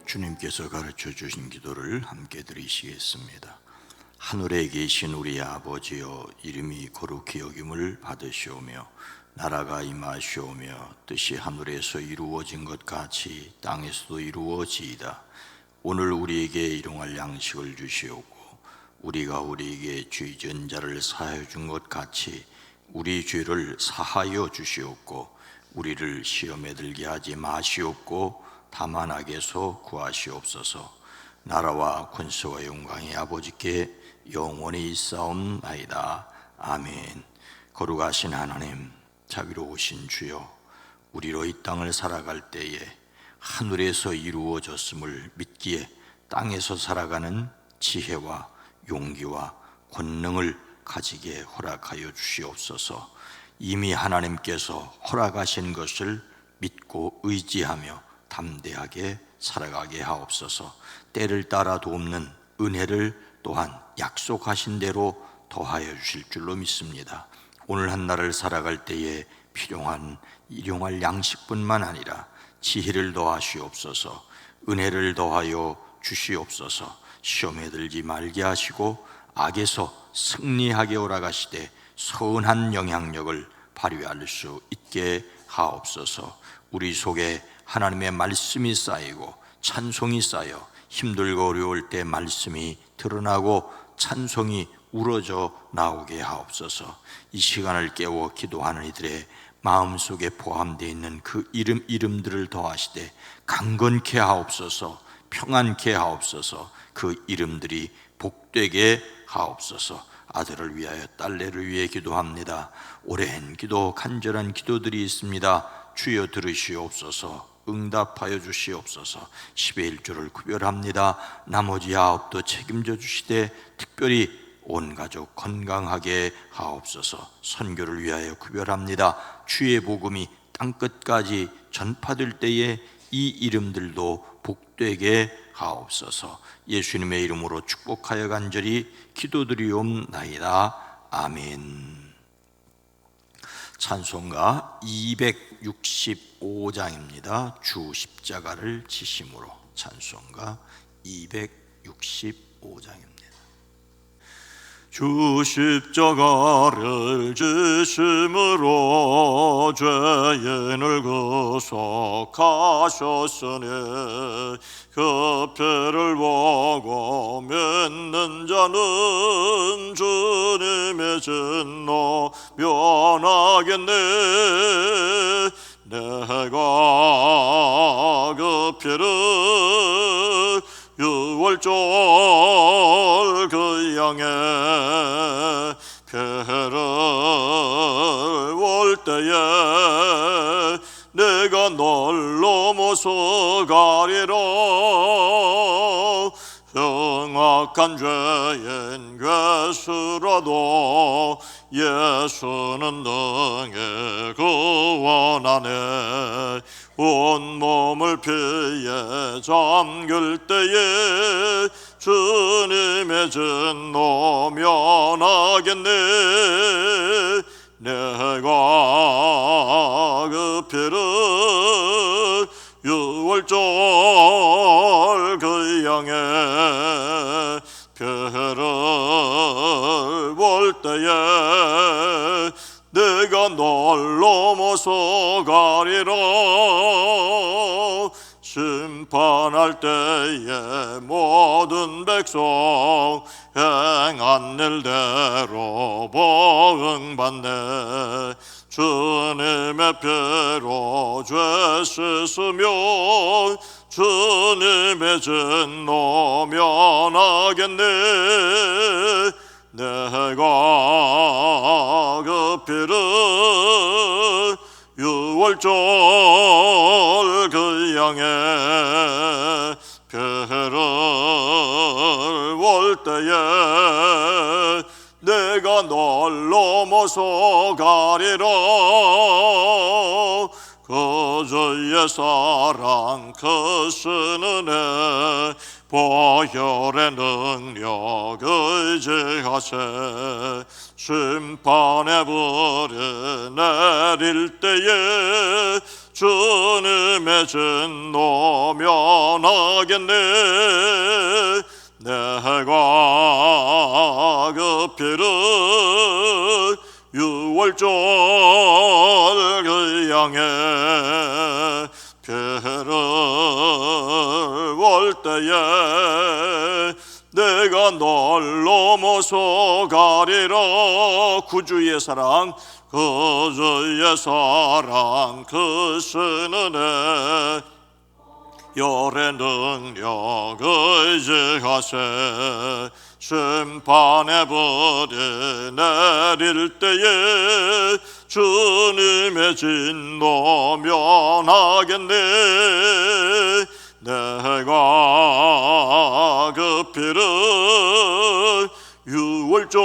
주님께서 가르쳐 주신 기도를 함께 드리시겠습니다. 하늘에 계신 우리 아버지여, 이름이 거룩히 여김을 받으시오며 나라가 임하시오며 뜻이 하늘에서 이루어진 것 같이 땅에서도 이루어지이다. 오늘 우리에게 일용할 양식을 주시옵고 우리가 우리에게 죄 지은 자를 사하여 준 것 같이 우리 죄를 사하여 주시옵고 우리를 시험에 들게 하지 마시옵고 다만 악에서 구하시옵소서. 나라와 권세와 영광이 아버지께 영원히 있사옵나이다. 아멘. 거룩하신 하나님, 자비로우신 주여, 우리로 이 땅을 살아갈 때에 하늘에서 이루어졌음을 믿기에 땅에서 살아가는 지혜와 용기와 권능을 가지게 허락하여 주시옵소서. 이미 하나님께서 허락하신 것을 믿고 의지하며 담대하게 살아가게 하옵소서. 때를 따라 돕는 은혜를 또한 약속하신 대로 더하여 주실 줄로 믿습니다. 오늘 한날을 살아갈 때에 필요한 일용할 양식뿐만 아니라 지혜를 더하시옵소서. 은혜를 더하여 주시옵소서. 시험에 들지 말게 하시고 악에서 승리하게 오라가시되 선한 영향력을 발휘할 수 있게 하옵소서. 우리 속에 하나님의 말씀이 쌓이고 찬송이 쌓여 힘들고 어려울 때 말씀이 드러나고 찬송이 우러져 나오게 하옵소서. 이 시간을 깨워 기도하는 이들의 마음속에 포함되어 있는 그 이름들을 더하시되 강건케 하옵소서. 평안케 하옵소서. 그 이름들이 복되게 하옵소서. 아들을 위하여 딸내를 위해 기도합니다. 오랜 기도, 간절한 기도들이 있습니다. 주여 들으시옵소서. 응답하여 주시옵소서. 10의 1조를 구별합니다. 나머지 9도 책임져 주시되 특별히 온 가족 건강하게 하옵소서. 선교를 위하여 구별합니다. 주의 복음이 땅끝까지 전파될 때에 이 이름들도 복되게 하옵소서. 예수님의 이름으로 축복하여 간절히 기도드리옵나이다. 아멘. 찬송가 265장입니다. 주 십자가를 지심으로. 찬송가 265장입니다. 주 십자가를 지심으로 죄인을 구속하셨으니 그 피를 보고 믿는 자는 주님의 진노 면하겠네. 내가 그 피를 유월절 그 양의 피를 올 때에 내가 널 넘어서 가리라. 흉악한 죄인 괴수라도 예수는 능히 구원하네. 온몸을 피에 잠글 때에 주님의 진노 면하겠네. 내가 그 피를 유월절 그 양의 피를 볼 때에 내가 널 넘어서 가리라. 심판할 때에 모든 백성 행한 일대로 보응받네. 주님의 피로 죄 씻으며 주님의 진노 면하겠네. 내가 그 피를 유월절 그 양의 피를 올 때에 내가 널 넘어서 가리라. 그저의 사랑 크신 은혜 보혈의 능력 의지하세. 심판의 불이 내릴 때에 주님의 진노 면하겠네. 내가 그 피를 유월절 그 양의 피를 볼 때에 내가 널 넘어서 가리라. 구주의 사랑 그주의 사랑 크시는 애 열의 능력 의지하세. 심판의 불이 내릴 때에 주님의 진노 면하겠네. 내가 그 피를 유월절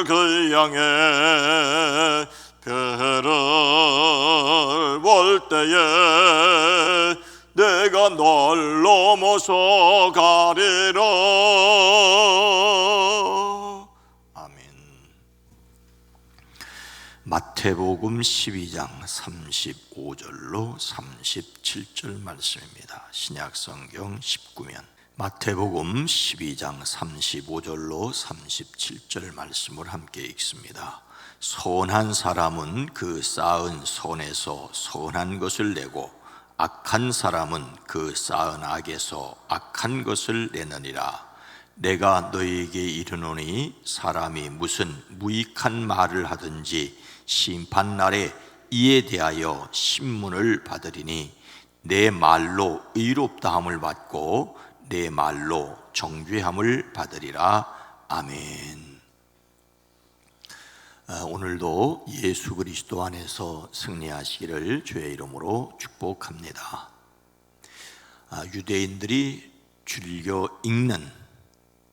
그 양의 피를 볼 때에 내가 널 넘어서 가리라. 아멘. 마태복음 12장 35절로 37절 말씀입니다. 신약성경 19면 마태복음 12장 35절로 37절 말씀을 함께 읽습니다. 선한 사람은 그 쌓은 선에서 선한 것을 내고 악한 사람은 그 쌓은 악에서 악한 것을 내느니라. 내가 너희에게 이르노니 사람이 무슨 무익한 말을 하든지 심판날에 이에 대하여 신문을 받으리니 내 말로 의롭다함을 받고 내 말로 정죄함을 받으리라. 아멘. 오늘도 예수 그리스도 안에서 승리하시기를 주의 이름으로 축복합니다. 유대인들이 즐겨 읽는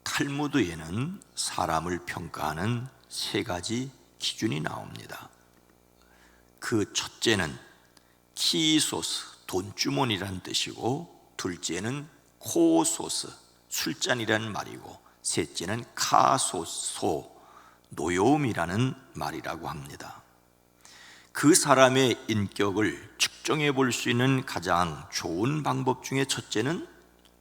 탈무드에는 사람을 평가하는 세 가지 기준이 나옵니다. 그 첫째는 키소스, 돈주머니란 뜻이고, 둘째는 코소스, 술잔이라는 말이고, 셋째는 카소소, 노여움이라는 말이라고 합니다. 그 사람의 인격을 측정해 볼 수 있는 가장 좋은 방법 중에 첫째는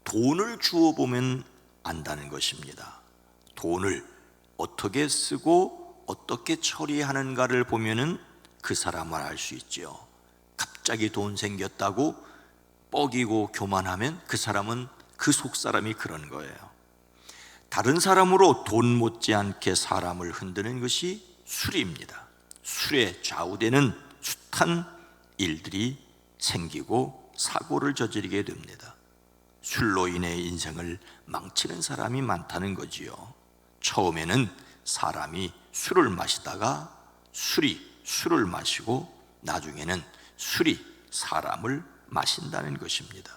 돈을 주어 보면 안다는 것입니다. 돈을 어떻게 쓰고 어떻게 처리하는가를 보면은 그 사람을 알 수 있죠. 갑자기 돈 생겼다고 뻐기고 교만하면 그 사람은 그 속사람이 그런 거예요. 다른 사람으로 돈 못지않게 사람을 흔드는 것이 술입니다. 술에 좌우되는 숱한 일들이 생기고 사고를 저지르게 됩니다. 술로 인해 인생을 망치는 사람이 많다는 거지요. 처음에는 사람이 술을 마시다가 술이 술을 마시고 나중에는 술이 사람을 마신다는 것입니다.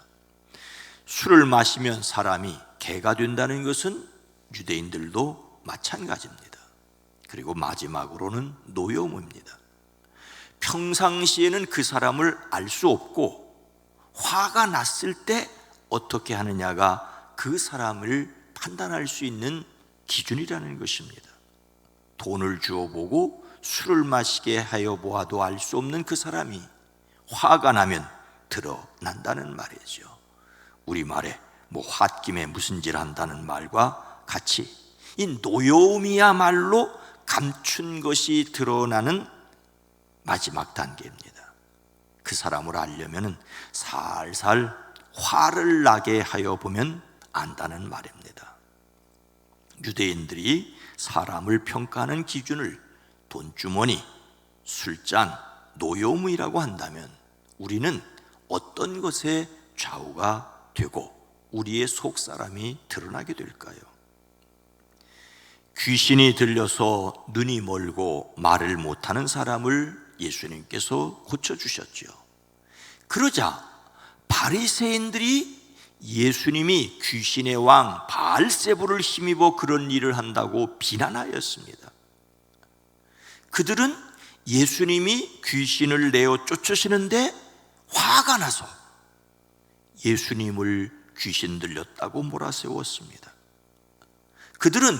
술을 마시면 사람이 개가 된다는 것은 유대인들도 마찬가지입니다. 그리고 마지막으로는 노여움입니다. 평상시에는 그 사람을 알 수 없고 화가 났을 때 어떻게 하느냐가 그 사람을 판단할 수 있는 기준이라는 것입니다. 돈을 주어 보고 술을 마시게 하여 보아도 알 수 없는 그 사람이 화가 나면 드러난다는 말이죠. 우리말에 홧김에 무슨 질 한다는 말과 같이 이 노여움이야말로 감춘 것이 드러나는 마지막 단계입니다. 그 사람을 알려면 살살 화를 나게 하여 보면 안다는 말입니다. 유대인들이 사람을 평가하는 기준을 돈주머니, 술잔, 노여움이라고 한다면 우리는 어떤 것에 좌우가 되고 우리의 속사람이 드러나게 될까요? 귀신이 들려서 눈이 멀고 말을 못하는 사람을 예수님께서 고쳐주셨죠. 그러자 바리새인들이 예수님이 귀신의 왕 바알세불을 힘입어 그런 일을 한다고 비난하였습니다. 그들은 예수님이 귀신을 내어 쫓으시는데 화가 나서 예수님을 귀신 들렸다고 몰아세웠습니다. 그들은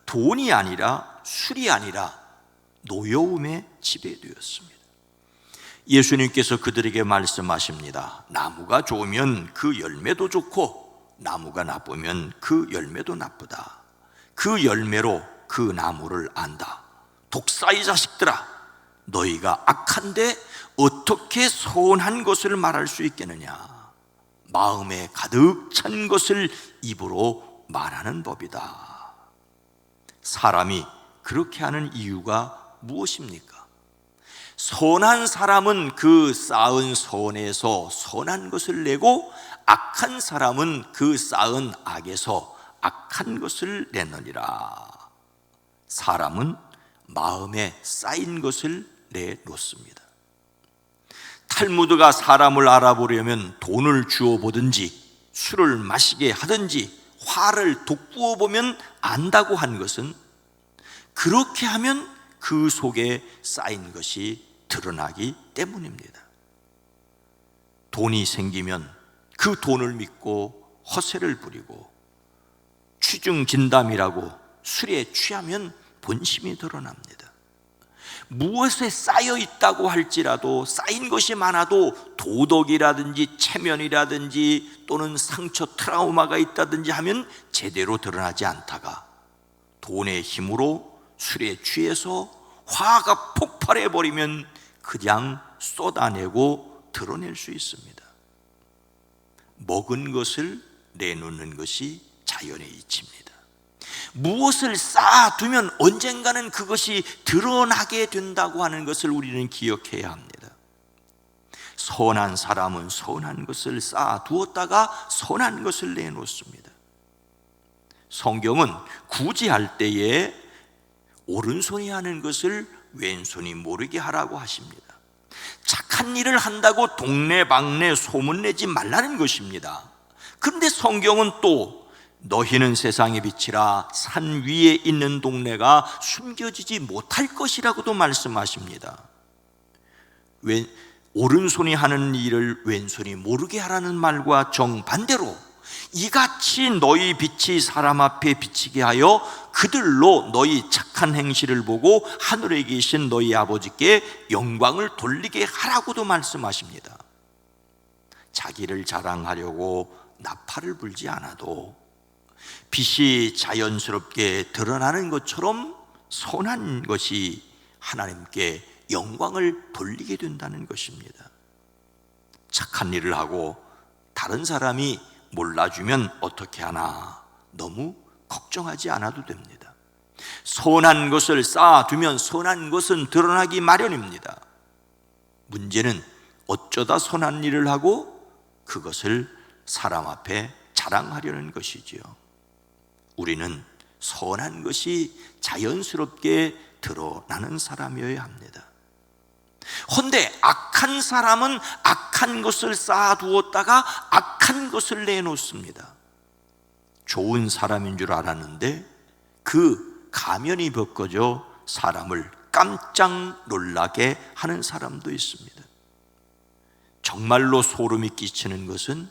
돈이 아니라 술이 아니라 노여움에 지배되었습니다. 예수님께서 그들에게 말씀하십니다. 나무가 좋으면 그 열매도 좋고 나무가 나쁘면 그 열매도 나쁘다. 그 열매로 그 나무를 안다. 독사의 자식들아, 너희가 악한데 어떻게 선한 것을 말할 수 있겠느냐? 마음에 가득 찬 것을 입으로 말하는 법이다. 사람이 그렇게 하는 이유가 무엇입니까? 선한 사람은 그 쌓은 선에서 선한 것을 내고 악한 사람은 그 쌓은 악에서 악한 것을 내느니라. 사람은 마음에 쌓인 것을 내놓습니다. 탈무드가 사람을 알아보려면 돈을 주어 보든지 술을 마시게 하든지 화를 돋구어 보면 안다고 한 것은 그렇게 하면 그 속에 쌓인 것이 드러나기 때문입니다. 돈이 생기면 그 돈을 믿고 허세를 부리고 취중진담이라고 술에 취하면 본심이 드러납니다. 무엇에 쌓여 있다고 할지라도 쌓인 것이 많아도 도덕이라든지 체면이라든지 또는 상처 트라우마가 있다든지 하면 제대로 드러나지 않다가 돈의 힘으로 술에 취해서 화가 폭발해 버리면 그냥 쏟아내고 드러낼 수 있습니다. 먹은 것을 내놓는 것이 자연의 이치입니다. 무엇을 쌓아두면 언젠가는 그것이 드러나게 된다고 하는 것을 우리는 기억해야 합니다. 선한 사람은 선한 것을 쌓아두었다가 선한 것을 내놓습니다. 성경은 구제할 때에 오른손이 하는 것을 왼손이 모르게 하라고 하십니다. 착한 일을 한다고 동네방네 소문내지 말라는 것입니다. 그런데 성경은 또 너희는 세상의 빛이라 산 위에 있는 동네가 숨겨지지 못할 것이라고도 말씀하십니다. 오른손이 하는 일을 왼손이 모르게 하라는 말과 정반대로 이같이 너희 빛이 사람 앞에 비치게 하여 그들로 너희 착한 행실을 보고 하늘에 계신 너희 아버지께 영광을 돌리게 하라고도 말씀하십니다. 자기를 자랑하려고 나팔을 불지 않아도 빛이 자연스럽게 드러나는 것처럼 선한 것이 하나님께 영광을 돌리게 된다는 것입니다. 착한 일을 하고 다른 사람이 몰라주면 어떻게 하나 너무 걱정하지 않아도 됩니다. 선한 것을 쌓아두면 선한 것은 드러나기 마련입니다. 문제는 어쩌다 선한 일을 하고 그것을 사람 앞에 자랑하려는 것이지요. 우리는 선한 것이 자연스럽게 드러나는 사람이어야 합니다. 헌데 악한 사람은 악한 것을 쌓아두었다가 악한 것을 내놓습니다. 좋은 사람인 줄 알았는데 그 가면이 벗겨져 사람을 깜짝 놀라게 하는 사람도 있습니다. 정말로 소름이 끼치는 것은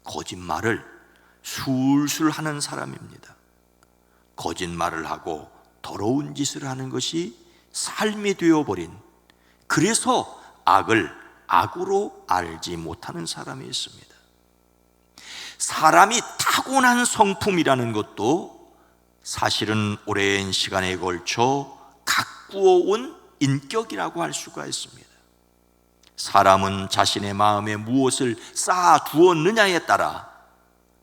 거짓말을 술술 하는 사람입니다. 거짓말을 하고 더러운 짓을 하는 것이 삶이 되어버린, 그래서 악을 악으로 알지 못하는 사람이 있습니다. 사람이 타고난 성품이라는 것도 사실은 오랜 시간에 걸쳐 가꾸어온 인격이라고 할 수가 있습니다. 사람은 자신의 마음에 무엇을 쌓아두었느냐에 따라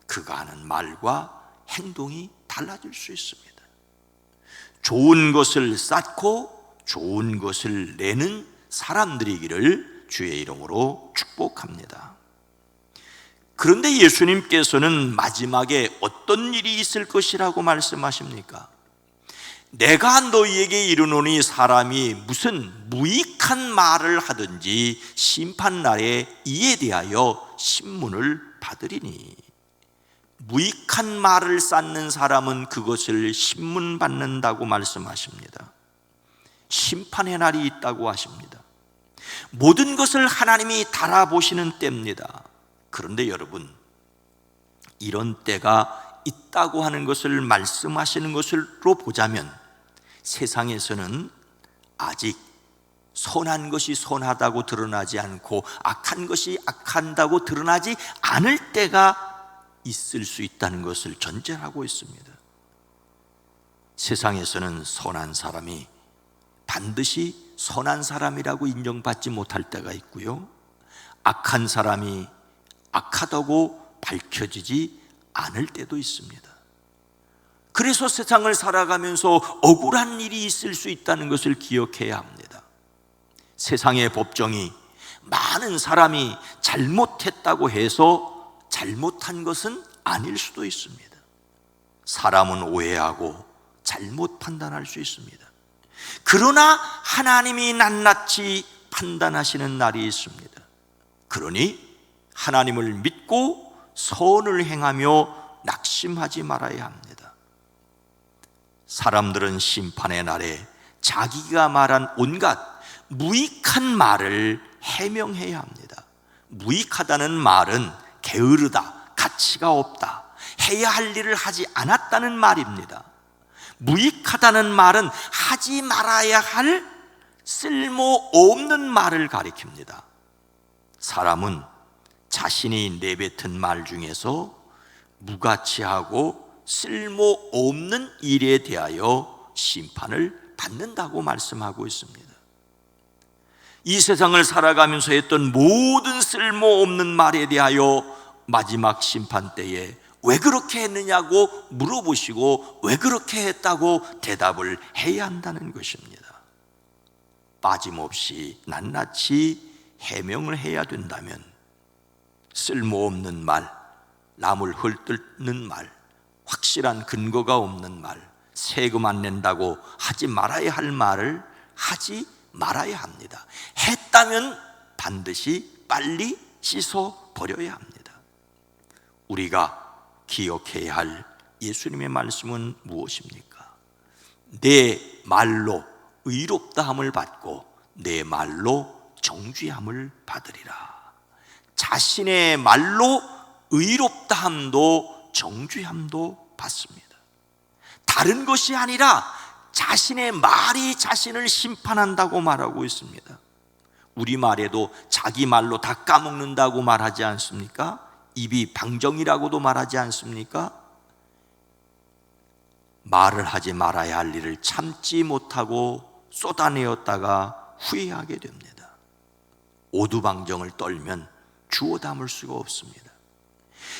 그가 하는 말과 행동이 달라질 수 있습니다. 좋은 것을 쌓고 좋은 것을 내는 사람들이기를 주의 이름으로 축복합니다. 그런데 예수님께서는 마지막에 어떤 일이 있을 것이라고 말씀하십니까? 내가 너희에게 이르노니 사람이 무슨 무익한 말을 하든지 심판날에 이에 대하여 신문을 받으리니, 무익한 말을 쌓는 사람은 그것을 신문받는다고 말씀하십니다. 심판의 날이 있다고 하십니다. 모든 것을 하나님이 달아보시는 때입니다. 그런데 여러분, 이런 때가 있다고 하는 것을 말씀하시는 것으로 보자면 세상에서는 아직 선한 것이 선하다고 드러나지 않고 악한 것이 악한다고 드러나지 않을 때가 있을 수 있다는 것을 전제하고 있습니다. 세상에서는 선한 사람이 반드시 선한 사람이라고 인정받지 못할 때가 있고요, 악한 사람이 악하다고 밝혀지지 않을 때도 있습니다. 그래서 세상을 살아가면서 억울한 일이 있을 수 있다는 것을 기억해야 합니다. 세상의 법정이 많은 사람이 잘못했다고 해서 잘못한 것은 아닐 수도 있습니다. 사람은 오해하고 잘못 판단할 수 있습니다. 그러나 하나님이 낱낱이 판단하시는 날이 있습니다. 그러니 하나님을 믿고 선을 행하며 낙심하지 말아야 합니다. 사람들은 심판의 날에 자기가 말한 온갖 무익한 말을 해명해야 합니다. 무익하다는 말은 게으르다, 가치가 없다, 해야 할 일을 하지 않았다는 말입니다. 무익하다는 말은 하지 말아야 할 쓸모없는 말을 가리킵니다. 사람은 자신이 내뱉은 말 중에서 무가치하고 쓸모없는 일에 대하여 심판을 받는다고 말씀하고 있습니다. 이 세상을 살아가면서 했던 모든 쓸모없는 말에 대하여 마지막 심판 때에 왜 그렇게 했느냐고 물어보시고 왜 그렇게 했다고 대답을 해야 한다는 것입니다. 빠짐없이 낱낱이 해명을 해야 된다면 쓸모없는 말, 남을 헐뜯는 말, 확실한 근거가 없는 말, 세금 안 낸다고 하지 말아야 할 말을 하지 말아야 합니다. 했다면 반드시 빨리 씻어 버려야 합니다. 우리가 기억해야 할 예수님의 말씀은 무엇입니까? 내 말로 의롭다함을 받고 내 말로 정죄함을 받으리라. 자신의 말로 의롭다함도 정죄함도 받습니다. 다른 것이 아니라 자신의 말이 자신을 심판한다고 말하고 있습니다. 우리말에도 자기 말로 다 까먹는다고 말하지 않습니까? 입이 방정이라고도 말하지 않습니까? 말을 하지 말아야 할 일을 참지 못하고 쏟아내었다가 후회하게 됩니다. 오두방정을 떨면 주워 담을 수가 없습니다.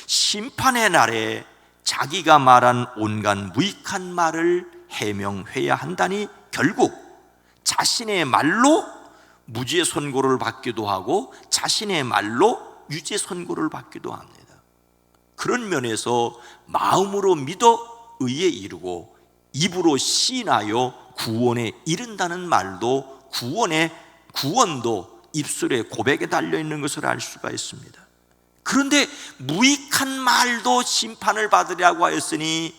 심판의 날에 자기가 말한 온갖 무익한 말을 해명해야 한다니 결국 자신의 말로 무죄 선고를 받기도 하고 자신의 말로 유죄 선고를 받기도 합니다. 그런 면에서 마음으로 믿어 의에 이르고 입으로 시인하여 구원에 이른다는 말도 구원도 입술의 고백에 달려있는 것을 알 수가 있습니다. 그런데 무익한 말도 심판을 받으려고 하였으니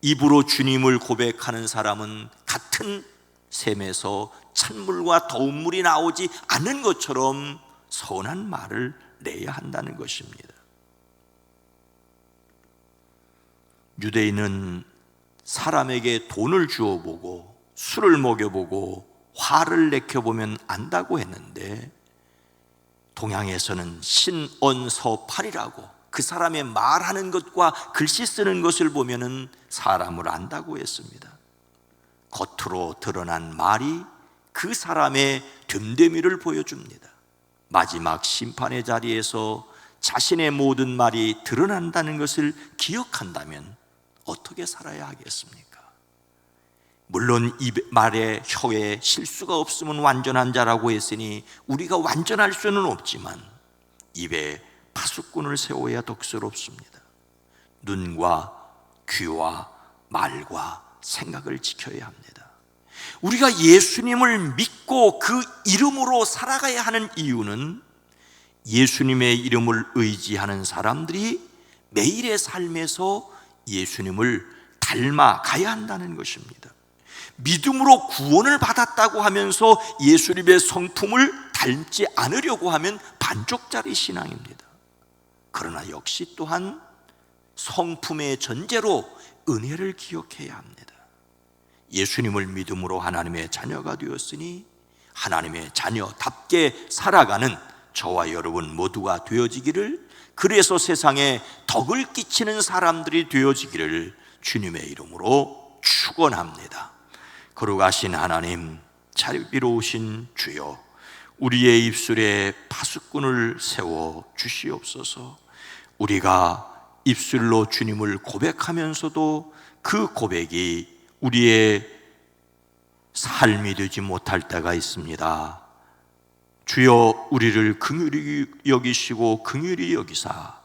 입으로 주님을 고백하는 사람은 같은 샘에서 찬물과 더운 물이 나오지 않는 것처럼 선한 말을 내야 한다는 것입니다. 유대인은 사람에게 돈을 주어보고 술을 먹여보고 화를 내켜보면 안다고 했는데, 동양에서는 신언서팔이라고 그 사람의 말하는 것과 글씨 쓰는 것을 보면은 사람을 안다고 했습니다. 겉으로 드러난 말이 그 사람의 됨됨이를 보여줍니다. 마지막 심판의 자리에서 자신의 모든 말이 드러난다는 것을 기억한다면 어떻게 살아야 하겠습니까? 물론 말에 혀에 실수가 없으면 완전한 자라고 했으니 우리가 완전할 수는 없지만 입에 파수꾼을 세워야 덕스럽습니다. 눈과 귀와 말과 생각을 지켜야 합니다. 우리가 예수님을 믿고 그 이름으로 살아가야 하는 이유는 예수님의 이름을 의지하는 사람들이 매일의 삶에서 예수님을 닮아가야 한다는 것입니다. 믿음으로 구원을 받았다고 하면서 예수님의 성품을 닮지 않으려고 하면 반쪽짜리 신앙입니다. 그러나 역시 또한 성품의 전제로 은혜를 기억해야 합니다. 예수님을 믿음으로 하나님의 자녀가 되었으니 하나님의 자녀답게 살아가는 저와 여러분 모두가 되어지기를, 그래서 세상에 덕을 끼치는 사람들이 되어지기를 주님의 이름으로 축원합니다. 거룩하신 하나님, 자비로우신 주여, 우리의 입술에 파수꾼을 세워 주시옵소서. 우리가 입술로 주님을 고백하면서도 그 고백이 우리의 삶이 되지 못할 때가 있습니다. 주여, 우리를 긍휼히 여기시고 긍휼히 여기사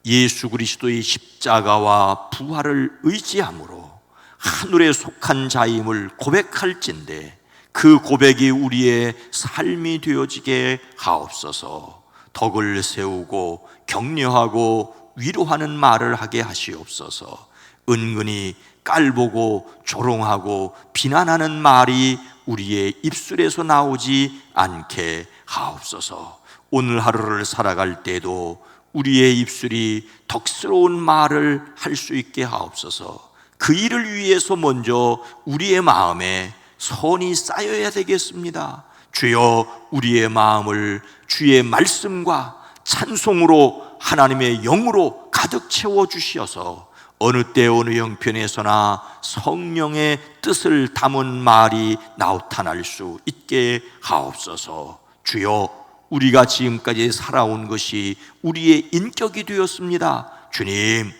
예수 그리스도의 십자가와 부활을 의지함으로 하늘에 속한 자임을 고백할진대 그 고백이 우리의 삶이 되어지게 하옵소서. 덕을 세우고 격려하고 위로하는 말을 하게 하시옵소서. 은근히 깔보고 조롱하고 비난하는 말이 우리의 입술에서 나오지 않게 하옵소서. 오늘 하루를 살아갈 때도 우리의 입술이 덕스러운 말을 할 수 있게 하옵소서. 그 일을 위해서 먼저 우리의 마음에 선이 쌓여야 되겠습니다. 주여, 우리의 마음을 주의 말씀과 찬송으로 하나님의 영으로 가득 채워 주시어서 어느 때 어느 형편에서나 성령의 뜻을 담은 말이 나타날 수 있게 하옵소서. 주여, 우리가 지금까지 살아온 것이 우리의 인격이 되었습니다. 주님,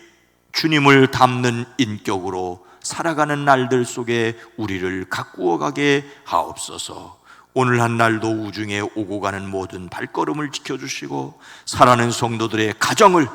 주님을 담는 인격으로 살아가는 날들 속에 우리를 가꾸어 가게 하옵소서. 오늘 한 날도 우중에 오고 가는 모든 발걸음을 지켜주시고 사랑하는 성도들의 가정을,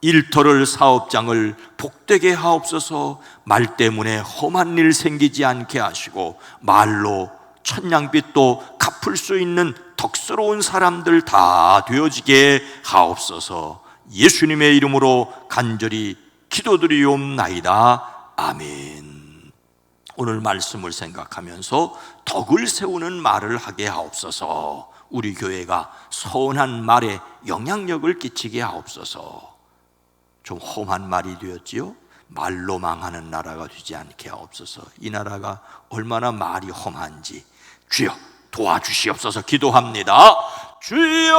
일터를, 사업장을 복되게 하옵소서. 말 때문에 험한 일 생기지 않게 하시고 말로 천냥빚도 갚을 수 있는 덕스러운 사람들 다 되어지게 하옵소서. 예수님의 이름으로 간절히 기도드리옵나이다. 아멘. 오늘 말씀을 생각하면서 덕을 세우는 말을 하게 하옵소서. 우리 교회가 선한 말에 영향력을 끼치게 하옵소서. 좀 험한 말이 되었지요? 말로 망하는 나라가 되지 않게 하옵소서. 이 나라가 얼마나 말이 험한지 주여 도와주시옵소서. 기도합니다. 주여